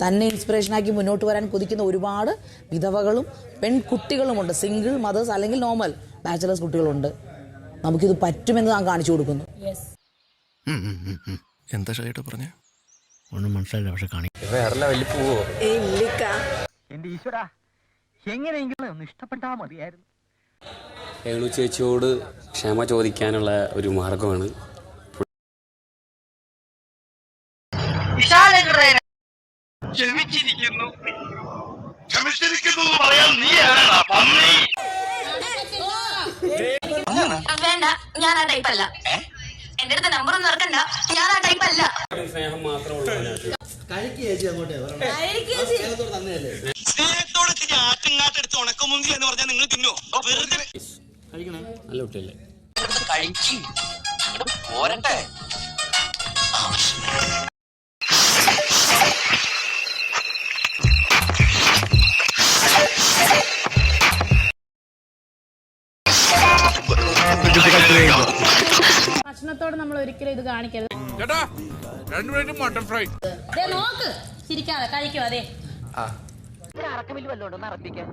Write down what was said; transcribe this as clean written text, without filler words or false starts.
തന്നെ ഇൻസ്പിറേഷനാക്കി മുന്നോട്ട് വരാൻ കൊതിക്കുന്ന ഒരുപാട് വിധവകളും പെൺകുട്ടികളുമുണ്ട്. സിംഗിൾ മദേഴ്സ് അല്ലെങ്കിൽ നോർമൽ ബാച്ചിലേഴ്സ് കുട്ടികളുണ്ട്. നമുക്കിത് പറ്റുമെന്ന് ഞാൻ കാണിച്ചു കൊടുക്കുന്നു. എന്താ ഷൈട്ട് പറഞ്ഞേ? ഒന്നും മനസ്സിലായില്ല, പക്ഷെ കാണിക്കും. വേറെ ലെവലിൽ പോവോ? എന്റെ ഈശ്വര, എങ്ങനെയെങ്കിലും ഒന്ന് ഇഷ്ടപ്പെട്ടാ മതിയായിരുന്നു. രേണു ചേച്ചിയോട് ക്ഷമ ചോദിക്കാനുള്ള ഒരു മാർഗമാണ്. വേണ്ട, ഞാൻ ആ ടൈപ്പ് അല്ല. എന്റെ അടുത്ത് നമ്പർ ഒന്നും ഇറക്കണ്ട, ഞാൻ ആ ടൈപ്പ് അല്ല. സ്നേഹം മാത്രമുള്ള സ്നേഹത്തോടെ ആറ്റുങ്ങാട്ടെടുത്ത് ഉണക്കമുന്തി എന്ന് പറഞ്ഞാൽ നിങ്ങൾ തിന്നോ? വെറുതെ നല്ല കുട്ടിയല്ലേ? കഴിക്കും പോരട്ടെ. ഭക്ഷണത്തോട് നമ്മൾ ഒരിക്കലും ഇത് കാണിക്കരുത്. നോക്ക്, ചിരിക്കാതെ കഴിക്കും. അതെ, അറക്കമില്ല വല്ലോണ്ടോ നടത്തിക്കാൻ.